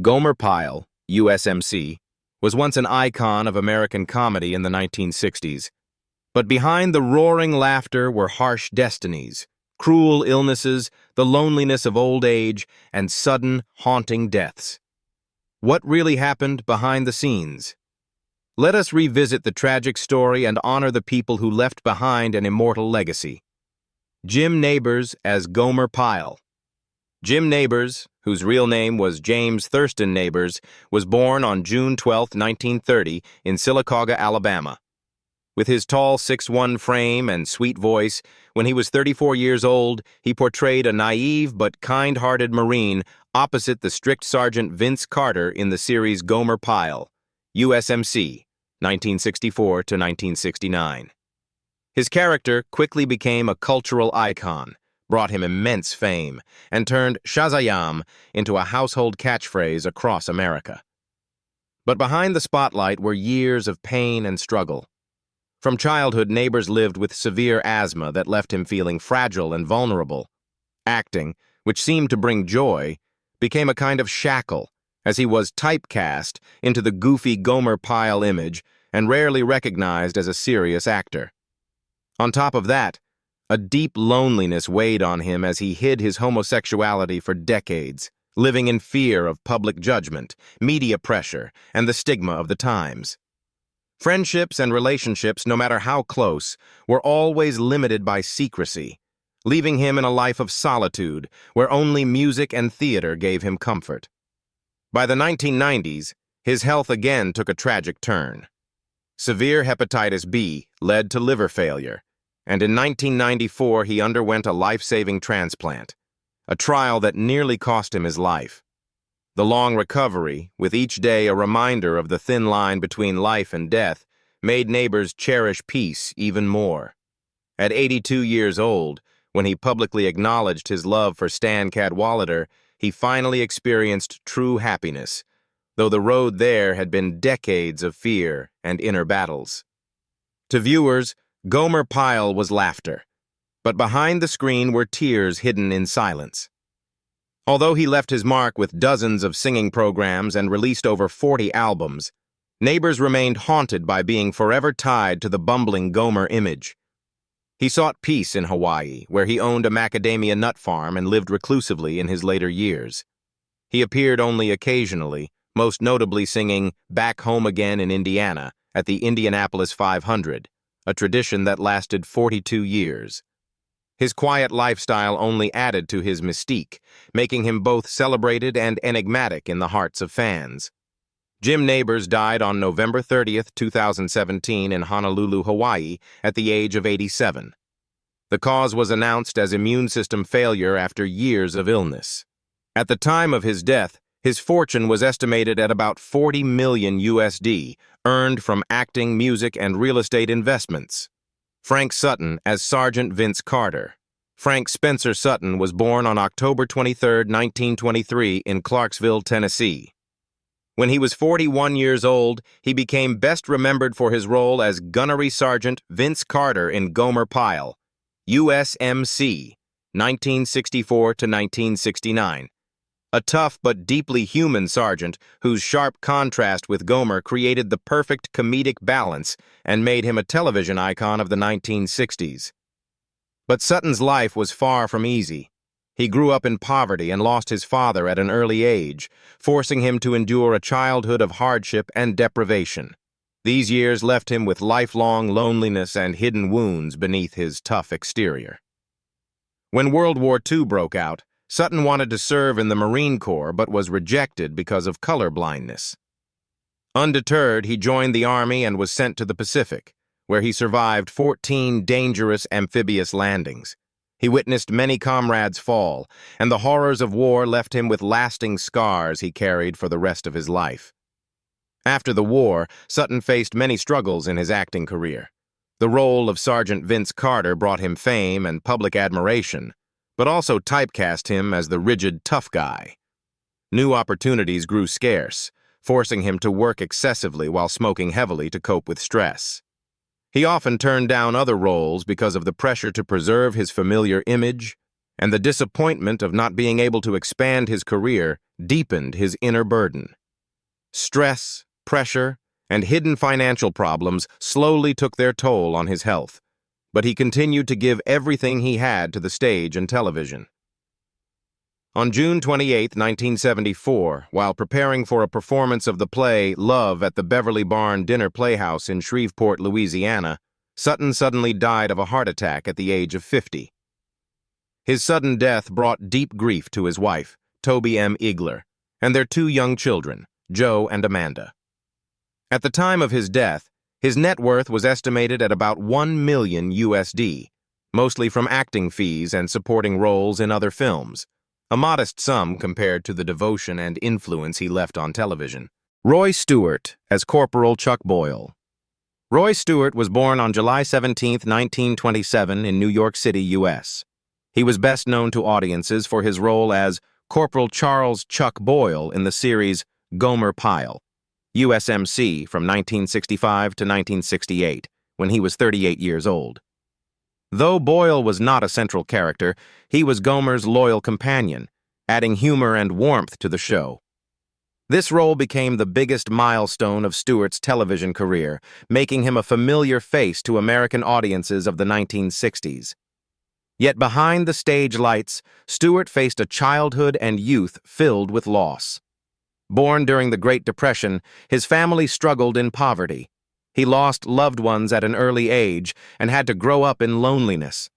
Gomer Pyle, USMC, was once an icon of American comedy in the 1960s. But behind the roaring laughter were harsh destinies, cruel illnesses, the loneliness of old age, and sudden, haunting deaths. What really happened behind the scenes? Let us revisit the tragic story and honor the people who left behind an immortal legacy. Jim Nabors as Gomer Pyle. Jim Nabors, whose real name was James Thurston Nabors, was born on June 12, 1930, in Sylacauga, Alabama. With his tall 6'1" frame and sweet voice, when he was 34 years old, he portrayed a naive but kind-hearted Marine opposite the strict Sergeant Vince Carter in the series Gomer Pyle, USMC, 1964 to 1969. His character quickly became a cultural icon, brought him immense fame, and turned Shazayam into a household catchphrase across America. But behind the spotlight were years of pain and struggle. From childhood, Nabors lived with severe asthma that left him feeling fragile and vulnerable. Acting, which seemed to bring joy, became a kind of shackle, as he was typecast into the goofy Gomer Pyle image and rarely recognized as a serious actor. On top of that, a deep loneliness weighed on him as he hid his homosexuality for decades, living in fear of public judgment, media pressure, and the stigma of the times. Friendships and relationships, no matter how close, were always limited by secrecy, leaving him in a life of solitude where only music and theater gave him comfort. By the 1990s, his health again took a tragic turn. Severe hepatitis B led to liver failure, and in 1994 he underwent a life-saving transplant, a trial that nearly cost him his life. The long recovery, with each day a reminder of the thin line between life and death, made Nabors cherish peace even more. At 82 years old, when he publicly acknowledged his love for Stan Cadwallader, he finally experienced true happiness, though the road there had been decades of fear and inner battles. To viewers, Gomer Pyle was laughter, but behind the screen were tears hidden in silence. Although he left his mark with dozens of singing programs and released over 40 albums, Nabors remained haunted by being forever tied to the bumbling Gomer image. He sought peace in Hawaii, where he owned a macadamia nut farm and lived reclusively in his later years. He appeared only occasionally, most notably singing Back Home Again in Indiana at the Indianapolis 500, a tradition that lasted 42 years. His quiet lifestyle only added to his mystique, making him both celebrated and enigmatic in the hearts of fans. Jim Nabors died on November 30, 2017 in Honolulu, Hawaii, at the age of 87. The cause was announced as immune system failure after years of illness. At the time of his death, his fortune was estimated at about $40 million USD, earned from acting, music, and real estate investments. Frank Sutton as Sergeant Vince Carter. Frank Spencer Sutton was born on October 23, 1923 in Clarksville, Tennessee. When he was 41 years old, he became best remembered for his role as Gunnery Sergeant Vince Carter in Gomer Pyle, USMC, 1964 to 1969. A tough but deeply human sergeant whose sharp contrast with Gomer created the perfect comedic balance and made him a television icon of the 1960s. But Sutton's life was far from easy. He grew up in poverty and lost his father at an early age, forcing him to endure a childhood of hardship and deprivation. These years left him with lifelong loneliness and hidden wounds beneath his tough exterior. When World War II broke out, Sutton wanted to serve in the Marine Corps but was rejected because of color blindness. Undeterred, he joined the Army and was sent to the Pacific, where he survived 14 dangerous amphibious landings. He witnessed many comrades fall, and the horrors of war left him with lasting scars he carried for the rest of his life. After the war, Sutton faced many struggles in his acting career. The role of Sergeant Vince Carter brought him fame and public admiration, but also typecast him as the rigid, tough guy. New opportunities grew scarce, forcing him to work excessively while smoking heavily to cope with stress. He often turned down other roles because of the pressure to preserve his familiar image and the disappointment of not being able to expand his career deepened his inner burden. Stress, pressure, and hidden financial problems slowly took their toll on his health, but he continued to give everything he had to the stage and television. On June 28, 1974, while preparing for a performance of the play Love at the Beverly Barn Dinner Playhouse in Shreveport, Louisiana, Sutton suddenly died of a heart attack at the age of 50. His sudden death brought deep grief to his wife, Toby M. Igler, and their two young children, Joe and Amanda. At the time of his death, his net worth was estimated at about $1 million USD, mostly from acting fees and supporting roles in other films, a modest sum compared to the devotion and influence he left on television. Roy Stewart as Corporal Chuck Boyle. Roy Stewart was born on July 17, 1927 in New York City, U.S. He was best known to audiences for his role as Corporal Charles Chuck Boyle in the series Gomer Pyle, USMC from 1965 to 1968, when he was 38 years old. Though Boyle was not a central character, he was Gomer's loyal companion, adding humor and warmth to the show. This role became the biggest milestone of Stewart's television career, making him a familiar face to American audiences of the 1960s. Yet behind the stage lights, Stewart faced a childhood and youth filled with loss. Born during the Great Depression, his family struggled in poverty. He lost loved ones at an early age and had to grow up in loneliness.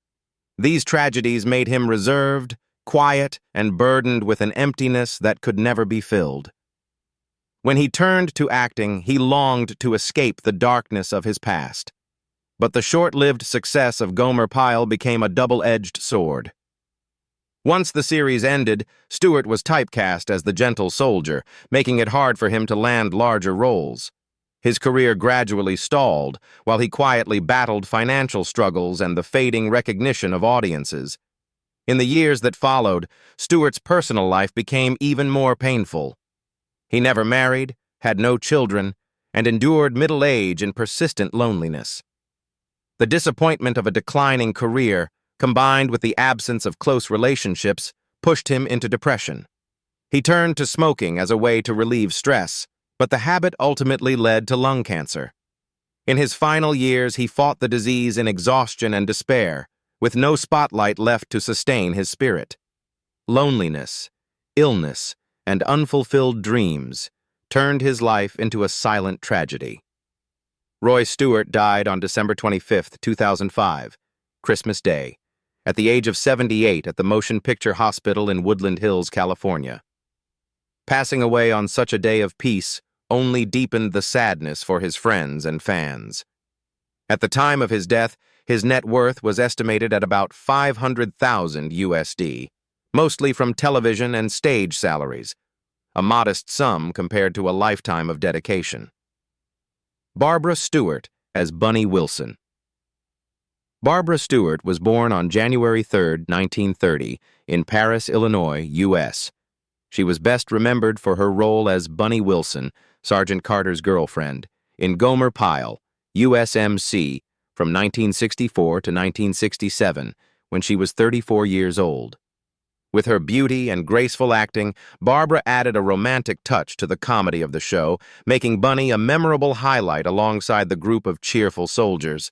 These tragedies made him reserved, quiet, and burdened with an emptiness that could never be filled. When he turned to acting, he longed to escape the darkness of his past. But the short-lived success of Gomer Pyle became a double-edged sword. Once the series ended, Stewart was typecast as the gentle soldier, making it hard for him to land larger roles. His career gradually stalled, while he quietly battled financial struggles and the fading recognition of audiences. In the years that followed, Stewart's personal life became even more painful. He never married, had no children, and endured middle age and persistent loneliness. The disappointment of a declining career, combined with the absence of close relationships, pushed him into depression. He turned to smoking as a way to relieve stress, but the habit ultimately led to lung cancer. In his final years, he fought the disease in exhaustion and despair, with no spotlight left to sustain his spirit. Loneliness, illness, and unfulfilled dreams turned his life into a silent tragedy. Roy Stewart died on December 25, 2005, Christmas Day, at the age of 78 at the Motion Picture Hospital in Woodland Hills, California. Passing away on such a day of peace only deepened the sadness for his friends and fans. At the time of his death, his net worth was estimated at about $500,000 USD, mostly from television and stage salaries, a modest sum compared to a lifetime of dedication. Barbara Stewart as Bunny Wilson. Barbara Stewart was born on January 3, 1930, in Paris, Illinois, U.S. She was best remembered for her role as Bunny Wilson, Sergeant Carter's girlfriend, in Gomer Pyle, USMC, from 1964 to 1967, when she was 34 years old. With her beauty and graceful acting, Barbara added a romantic touch to the comedy of the show, making Bunny a memorable highlight alongside the group of cheerful soldiers.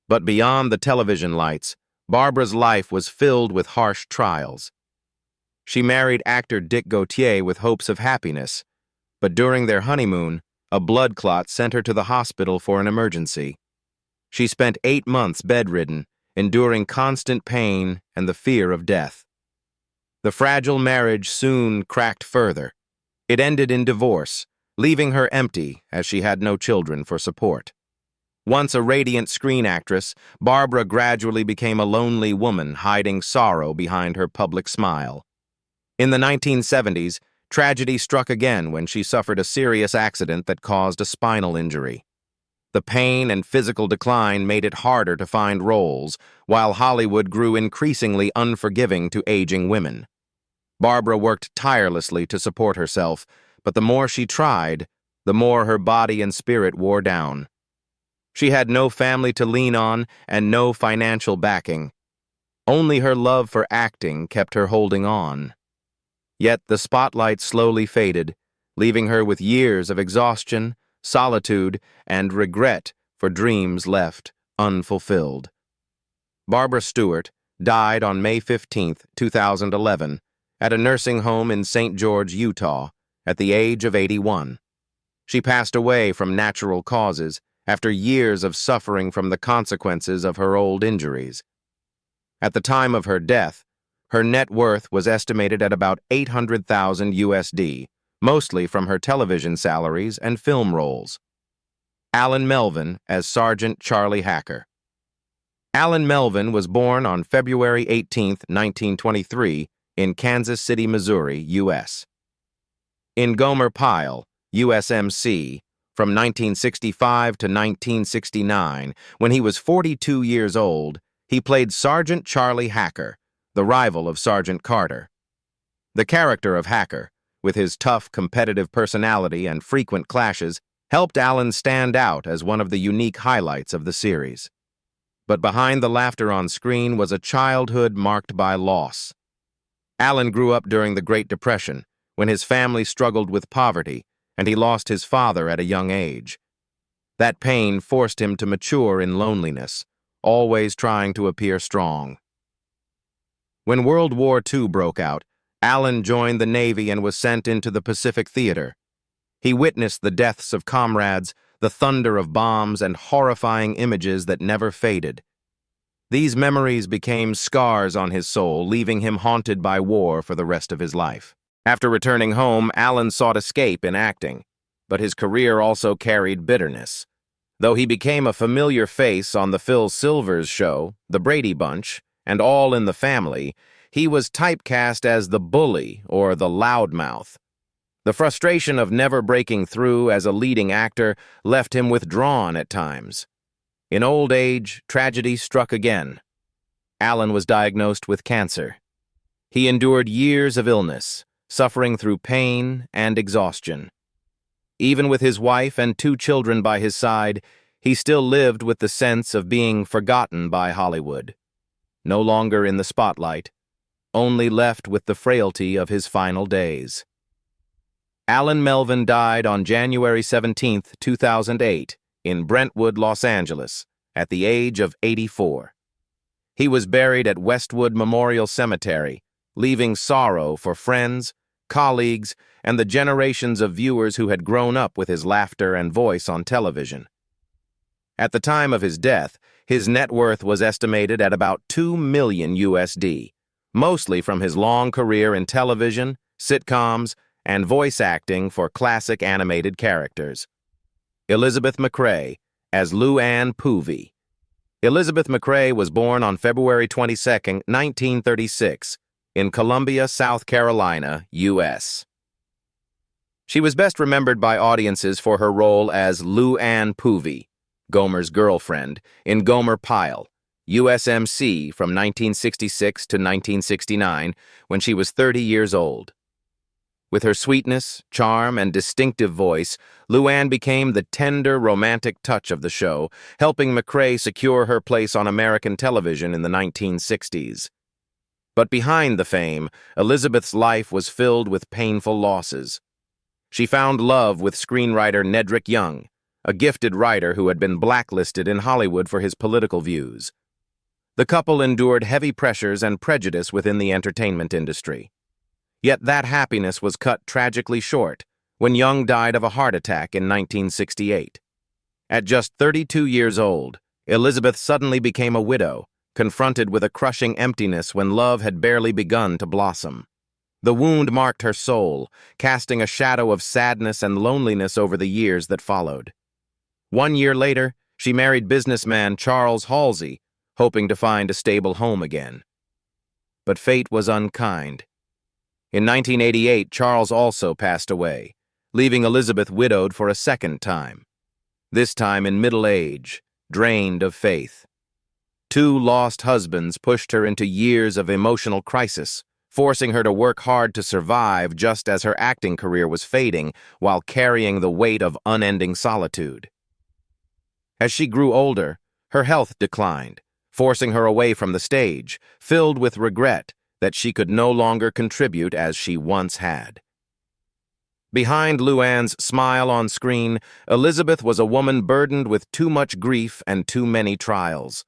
But beyond the television lights, Barbara's life was filled with harsh trials. She married actor Dick Gautier with hopes of happiness, but during their honeymoon, a blood clot sent her to the hospital for an emergency. She spent 8 months bedridden, enduring constant pain and the fear of death. The fragile marriage soon cracked further. It ended in divorce, leaving her empty as she had no children for support. Once a radiant screen actress, Barbara gradually became a lonely woman hiding sorrow behind her public smile. In the 1970s, tragedy struck again when she suffered a serious accident that caused a spinal injury. The pain and physical decline made it harder to find roles, while Hollywood grew increasingly unforgiving to aging women. Barbara worked tirelessly to support herself, but the more she tried, the more her body and spirit wore down. She had no family to lean on and no financial backing. Only her love for acting kept her holding on. Yet the spotlight slowly faded, leaving her with years of exhaustion, solitude, and regret for dreams left unfulfilled. Barbara Stewart died on May 15, 2011, at a nursing home in St. George, Utah, at the age of 81. She passed away from natural causes after years of suffering from the consequences of her old injuries. At the time of her death, her net worth was estimated at about $800,000 USD, mostly from her television salaries and film roles. Allan Melvin as Sergeant Charlie Hacker. Allan Melvin was born on February 18, 1923, in Kansas City, Missouri, U.S. In Gomer Pyle, USMC, from 1965 to 1969, when he was 42 years old, he played Sergeant Charlie Hacker, the rival of Sergeant Carter. The character of Hacker, with his tough, competitive personality and frequent clashes, helped Allan stand out as one of the unique highlights of the series. But behind the laughter on screen was a childhood marked by loss. Allan grew up during the Great Depression, when his family struggled with poverty, and he lost his father at a young age. That pain forced him to mature in loneliness, always trying to appear strong. When World War II broke out, Allan joined the Navy and was sent into the Pacific Theater. He witnessed the deaths of comrades, the thunder of bombs, and horrifying images that never faded. These memories became scars on his soul, leaving him haunted by war for the rest of his life. After returning home, Allan sought escape in acting, but his career also carried bitterness. Though he became a familiar face on the Phil Silvers show, The Brady Bunch, and All in the Family, he was typecast as the bully or the loudmouth. The frustration of never breaking through as a leading actor left him withdrawn at times. In old age, tragedy struck again. Allan was diagnosed with cancer. He endured years of illness, suffering through pain and exhaustion. Even with his wife and 2 children by his side, he still lived with the sense of being forgotten by Hollywood. No longer in the spotlight, only left with the frailty of his final days. Allan Melvin died on January 17, 2008, in Brentwood, Los Angeles, at the age of 84. He was buried at Westwood Memorial Cemetery, leaving sorrow for friends, colleagues, and the generations of viewers who had grown up with his laughter and voice on television. At the time of his death, his net worth was estimated at about $2 million USD, mostly from his long career in television, sitcoms, and voice acting for classic animated characters. Elizabeth MacRae as Lou Ann Poovey. Elizabeth MacRae was born on February 22, 1936, in Columbia, South Carolina, U.S. She was best remembered by audiences for her role as Lou Ann Poovey, Gomer's girlfriend, in Gomer Pyle, USMC from 1966 to 1969, when she was 30 years old. With her sweetness, charm, and distinctive voice, Lou Ann became the tender, romantic touch of the show, helping MacRae secure her place on American television in the 1960s. But behind the fame, Elizabeth's life was filled with painful losses. She found love with screenwriter Nedrick Young, a gifted writer who had been blacklisted in Hollywood for his political views. The couple endured heavy pressures and prejudice within the entertainment industry. Yet that happiness was cut tragically short when Young died of a heart attack in 1968. At just 32 years old, Elizabeth suddenly became a widow, confronted with a crushing emptiness when love had barely begun to blossom. The wound marked her soul, casting a shadow of sadness and loneliness over the years that followed. 1 year later, she married businessman Charles Halsey, hoping to find a stable home again. But fate was unkind. In 1988, Charles also passed away, leaving Elizabeth widowed for a second time, this time in middle age, drained of faith. 2 lost husbands pushed her into years of emotional crisis, forcing her to work hard to survive just as her acting career was fading while carrying the weight of unending solitude. As she grew older, her health declined, forcing her away from the stage, filled with regret that she could no longer contribute as she once had. Behind Luann's smile on screen, Elizabeth was a woman burdened with too much grief and too many trials.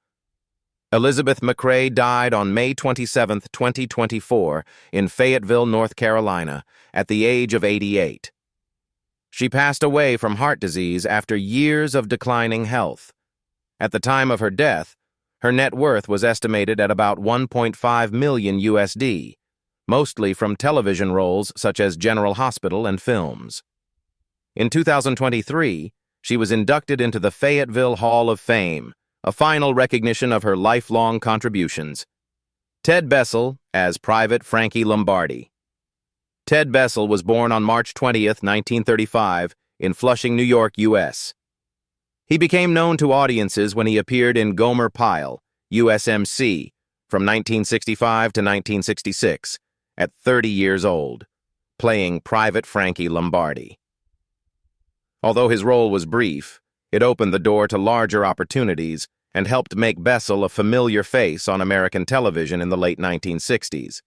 Elizabeth MacRae died on May 27, 2024, in Fayetteville, North Carolina, at the age of 88. She passed away from heart disease after years of declining health. At the time of her death, her net worth was estimated at about $1.5 million USD, mostly from television roles such as General Hospital and films. In 2023, she was inducted into the Fayetteville Hall of Fame, a final recognition of her lifelong contributions. Ted Bessell as Private Frankie Lombardi. Ted Bessell was born on March 20, 1935, in Flushing, New York, U.S. He became known to audiences when he appeared in Gomer Pyle, USMC, from 1965 to 1966, at 30 years old, playing Private Frankie Lombardi. Although his role was brief, it opened the door to larger opportunities and helped make Bessell a familiar face on American television in the late 1960s.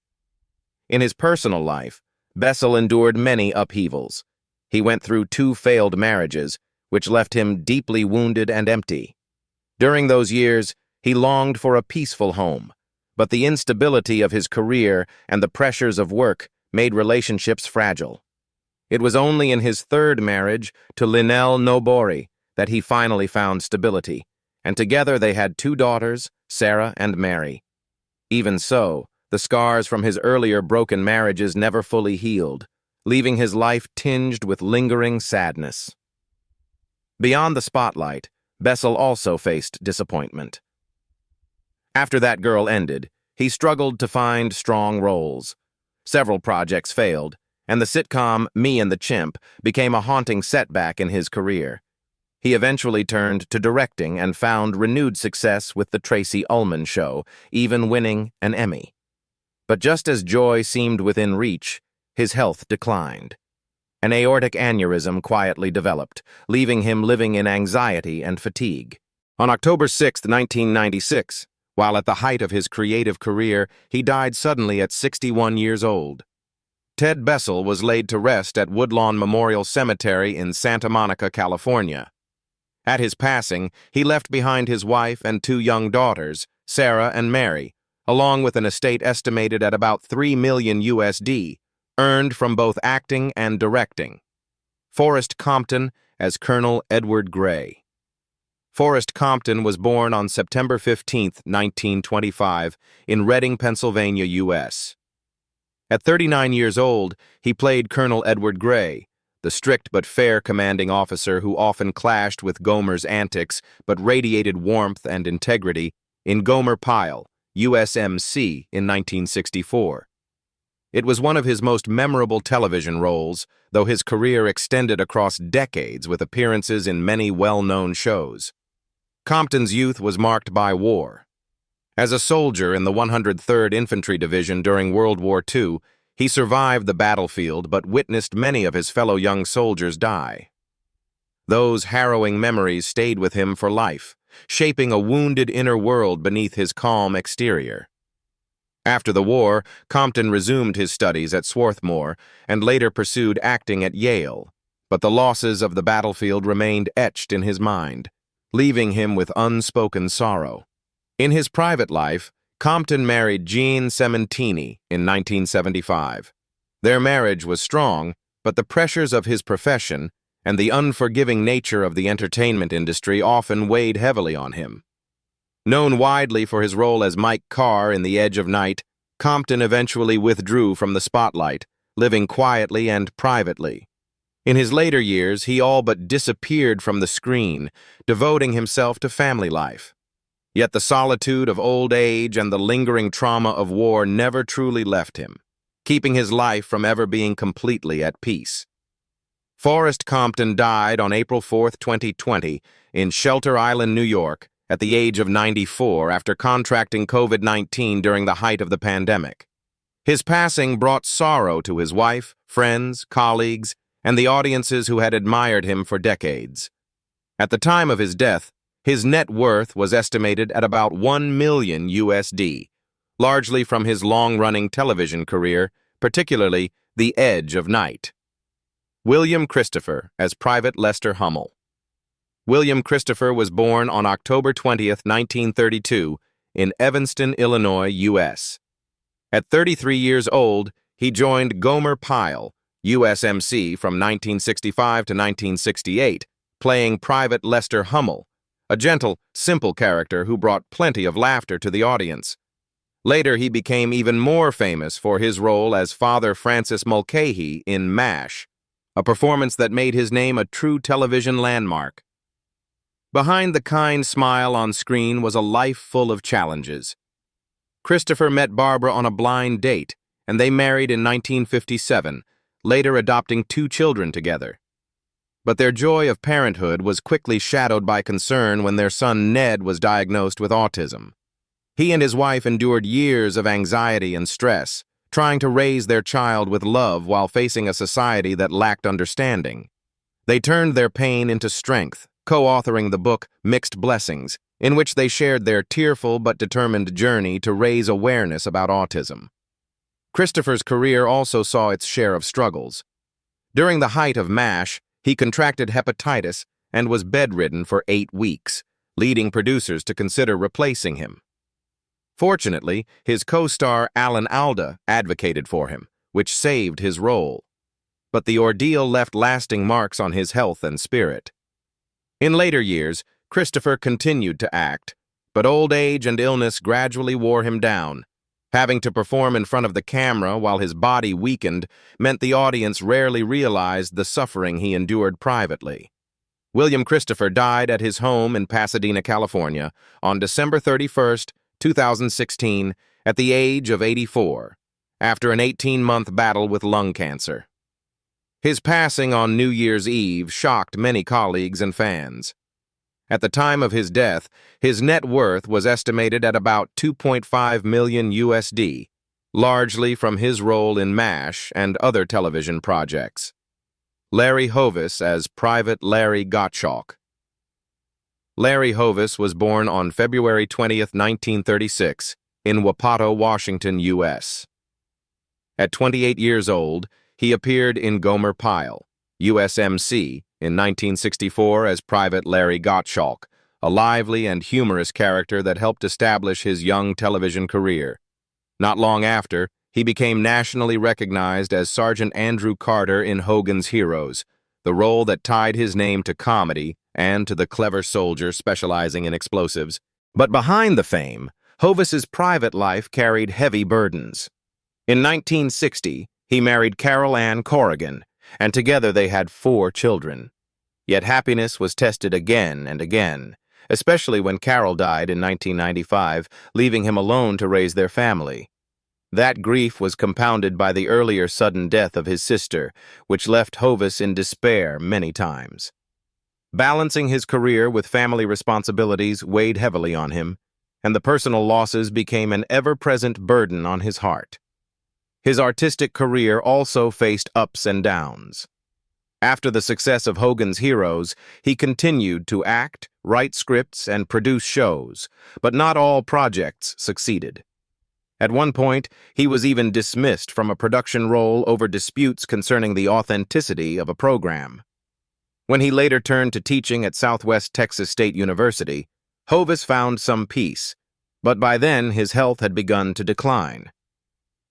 In his personal life, Bessell endured many upheavals. He went through 2 failed marriages, which left him deeply wounded and empty. During those years, he longed for a peaceful home, but the instability of his career and the pressures of work made relationships fragile. It was only in his 3rd marriage to Linnell Nobori that he finally found stability, and together they had 2 daughters, Sarah and Mary. Even so, the scars from his earlier broken marriages never fully healed, leaving his life tinged with lingering sadness. Beyond the spotlight, Bessell also faced disappointment. After That Girl ended, he struggled to find strong roles. Several projects failed, and the sitcom Me and the Chimp became a haunting setback in his career. He eventually turned to directing and found renewed success with The Tracy Ullman Show, even winning an Emmy. But just as joy seemed within reach, his health declined. An aortic aneurysm quietly developed, leaving him living in anxiety and fatigue. On October 6, 1996, while at the height of his creative career, he died suddenly at 61 years old. Ted Bessell was laid to rest at Woodlawn Memorial Cemetery in Santa Monica, California. At his passing, he left behind his wife and 2 young daughters, Sarah and Mary, along with an estate estimated at about $3 million USD, earned from both acting and directing. Forrest Compton as Colonel Edward Gray. Forrest Compton was born on September 15, 1925, in Reading, Pennsylvania, U.S. At 39 years old, he played Colonel Edward Gray, the strict but fair commanding officer who often clashed with Gomer's antics but radiated warmth and integrity, in Gomer Pyle, USMC, in 1964. It was one of his most memorable television roles, though his career extended across decades with appearances in many well-known shows. Compton's youth was marked by war. As a soldier in the 103rd Infantry Division during World War II, he survived the battlefield but witnessed many of his fellow young soldiers die. Those harrowing memories stayed with him for life, shaping a wounded inner world beneath his calm exterior. After the war, Compton resumed his studies at Swarthmore and later pursued acting at Yale, but the losses of the battlefield remained etched in his mind, leaving him with unspoken sorrow. In his private life, Compton married Jean Sementini in 1975. Their marriage was strong, but the pressures of his profession and the unforgiving nature of the entertainment industry often weighed heavily on him. Known widely for his role as Mike Carr in The Edge of Night, Compton eventually withdrew from the spotlight, living quietly and privately. In his later years, he all but disappeared from the screen, devoting himself to family life. Yet the solitude of old age and the lingering trauma of war never truly left him, keeping his life from ever being completely at peace. Forrest Compton died on April 4, 2020, in Shelter Island, New York, at the age of 94 after contracting COVID-19 during the height of the pandemic. His passing brought sorrow to his wife, friends, colleagues, and the audiences who had admired him for decades. At the time of his death, His net worth was estimated at about 1 million USD, largely from his long-running television career, particularly The Edge of Night. William Christopher as Private Lester Hummel. William Christopher was born on October 20th, 1932, in Evanston, Illinois, U.S. At 33 years old, he joined Gomer Pyle, USMC from 1965 to 1968, playing Private Lester Hummel, a gentle, simple character who brought plenty of laughter to the audience. Later, he became even more famous for his role as Father Francis Mulcahy in MASH, a performance that made his name a true television landmark. Behind the kind smile on screen was a life full of challenges. Christopher met Barbara on a blind date, and they married in 1957, later adopting 2 children together. But their joy of parenthood was quickly shadowed by concern when their son Ned was diagnosed with autism. He and his wife endured years of anxiety and stress, trying to raise their child with love while facing a society that lacked understanding. They turned their pain into strength, co-authoring the book Mixed Blessings, in which they shared their tearful but determined journey to raise awareness about autism. Christopher's career also saw its share of struggles. During the height of MASH, he contracted hepatitis and was bedridden for 8 weeks, leading producers to consider replacing him. Fortunately, his co-star Alan Alda advocated for him, which saved his role. But the ordeal left lasting marks on his health and spirit. In later years, Christopher continued to act, but old age and illness gradually wore him down. Having to perform in front of the camera while his body weakened meant the audience rarely realized the suffering he endured privately. William Christopher died at his home in Pasadena, California, on December 31st, 2016, at the age of 84, after an 18-month battle with lung cancer. His passing on New Year's Eve shocked many colleagues and fans. At the time of his death, his net worth was estimated at about 2.5 million USD, largely from his role in MASH and other television projects. Larry Hovis as Private Larry Gottschalk. Larry Hovis was born on February 20th, 1936, in Wapato, Washington, U.S. At 28 years old, he appeared in Gomer Pyle, USMC, in 1964 as Private Larry Gottschalk, a lively and humorous character that helped establish his young television career. Not long after, he became nationally recognized as Sergeant Andrew Carter in Hogan's Heroes, the role that tied his name to comedy and to the clever soldier specializing in explosives. But behind the fame, Hovis's private life carried heavy burdens. In 1960, he married Carol Ann Corrigan, and together they had 4 children. Yet happiness was tested again and again, especially when Carol died in 1995, leaving him alone to raise their family. That grief was compounded by the earlier sudden death of his sister, which left Hovis in despair many times. Balancing his career with family responsibilities weighed heavily on him, and the personal losses became an ever-present burden on his heart. His artistic career also faced ups and downs. After the success of Hogan's Heroes, he continued to act, write scripts, and produce shows, but not all projects succeeded. At one point, he was even dismissed from a production role over disputes concerning the authenticity of a program. When he later turned to teaching at Southwest Texas State University, Hovis found some peace, but by then his health had begun to decline.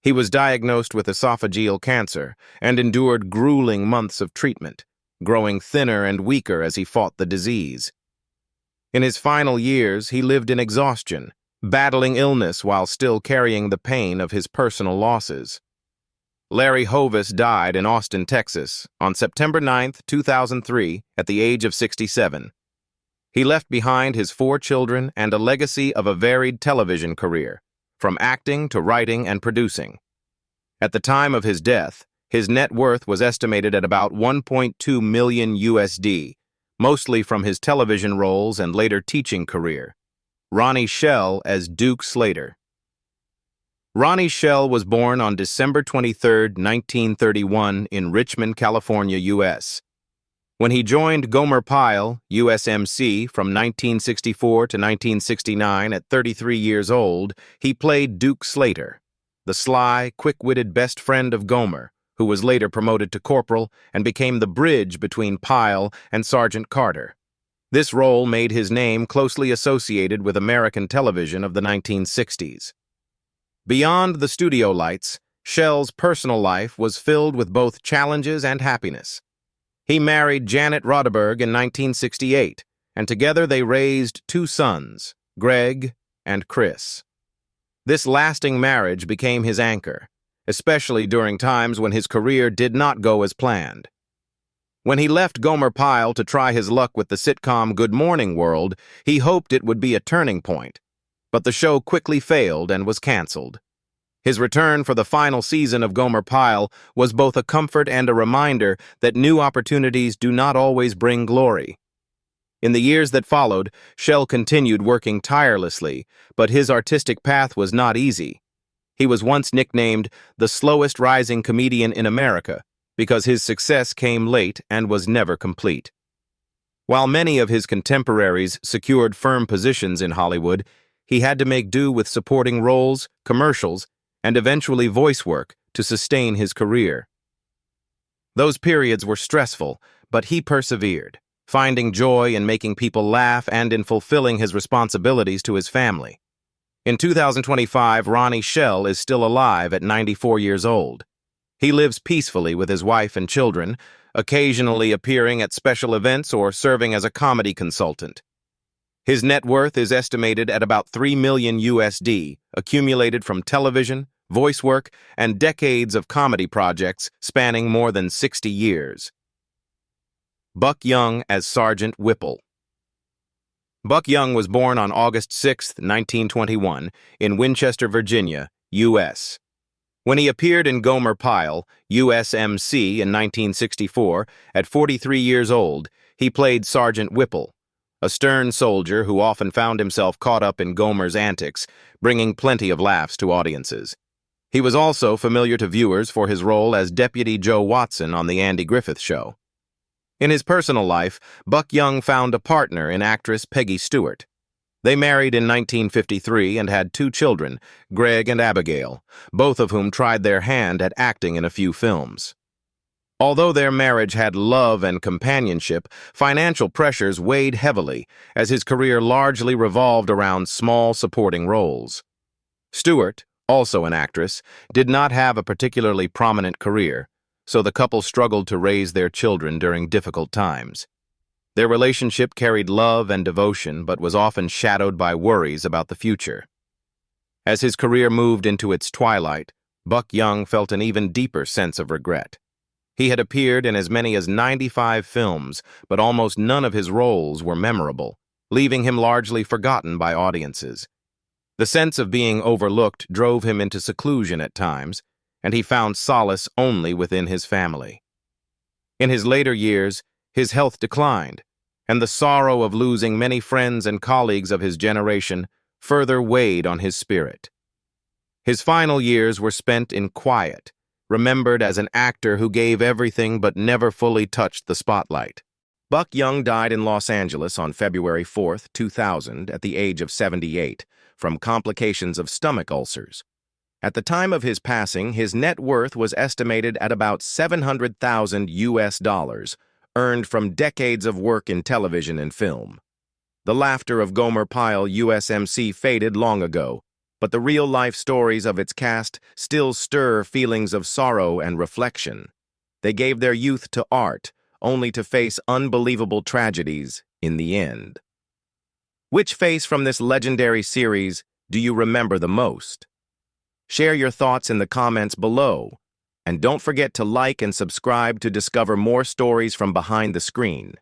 He was diagnosed with esophageal cancer and endured grueling months of treatment, growing thinner and weaker as he fought the disease. In his final years, he lived in exhaustion, battling illness while still carrying the pain of his personal losses. Larry Hovis died in Austin, Texas, on September 9, 2003, at the age of 67. He left behind his 4 children and a legacy of a varied television career, from acting to writing and producing. At the time of his death, his net worth was estimated at about 1.2 million USD, mostly from his television roles and later teaching career. Ronnie Shell as Duke Slater. Ronnie Shell was born on December 23, 1931, in Richmond, California, U.S. When he joined Gomer Pyle, USMC, from 1964 to 1969 at 33 years old, he played Duke Slater, the sly, quick-witted best friend of Gomer, who was later promoted to corporal and became the bridge between Pyle and Sergeant Carter. This role made his name closely associated with American television of the 1960s. Beyond the studio lights, Shell's personal life was filled with both challenges and happiness. He married Janet Rodberg in 1968, and together they raised two sons, Greg and Chris. This lasting marriage became his anchor, especially during times when his career did not go as planned. When he left Gomer Pyle to try his luck with the sitcom Good Morning World, he hoped it would be a turning point, but the show quickly failed and was canceled. His return for the final season of Gomer Pyle was both a comfort and a reminder that new opportunities do not always bring glory. In the years that followed, Shell continued working tirelessly, but his artistic path was not easy. He was once nicknamed the slowest rising comedian in America because his success came late and was never complete. While many of his contemporaries secured firm positions in Hollywood, he had to make do with supporting roles, commercials, and eventually voice work to sustain his career. Those periods were stressful, but he persevered, finding joy in making people laugh and in fulfilling his responsibilities to his family. In 2025, Ronnie Shell is still alive at 94 years old. He lives peacefully with his wife and children, occasionally appearing at special events or serving as a comedy consultant. His net worth is estimated at about $3 million USD, accumulated from television, voice work, and decades of comedy projects spanning more than 60 years. Buck Young as Sergeant Whipple. Buck Young was born on August 6, 1921, in Winchester, Virginia, U.S. When he appeared in Gomer Pyle, USMC, in 1964, at 43 years old, he played Sergeant Whipple, a stern soldier who often found himself caught up in Gomer's antics, bringing plenty of laughs to audiences. He was also familiar to viewers for his role as Deputy Joe Watson on The Andy Griffith Show. In his personal life, Buck Young found a partner in actress Peggy Stewart. They married in 1953 and had two children, Greg and Abigail, both of whom tried their hand at acting in a few films. Although their marriage had love and companionship, financial pressures weighed heavily, as his career largely revolved around small supporting roles. Stewart, also an actress, did not have a particularly prominent career, so the couple struggled to raise their children during difficult times. Their relationship carried love and devotion, but was often shadowed by worries about the future. As his career moved into its twilight, Buck Young felt an even deeper sense of regret. He had appeared in as many as 95 films, but almost none of his roles were memorable, leaving him largely forgotten by audiences. The sense of being overlooked drove him into seclusion at times, and he found solace only within his family. In his later years, his health declined, and the sorrow of losing many friends and colleagues of his generation further weighed on his spirit. His final years were spent in quiet, remembered as an actor who gave everything but never fully touched the spotlight. Buck Young died in Los Angeles on February 4, 2000, at the age of 78, from complications of stomach ulcers. At the time of his passing, his net worth was estimated at about $700,000 US, earned from decades of work in television and film. The laughter of Gomer Pyle USMC faded long ago, but the real-life stories of its cast still stir feelings of sorrow and reflection. They gave their youth to art, only to face unbelievable tragedies in the end. Which face from this legendary series do you remember the most? Share your thoughts in the comments below, and don't forget to like and subscribe to discover more stories from behind the screen.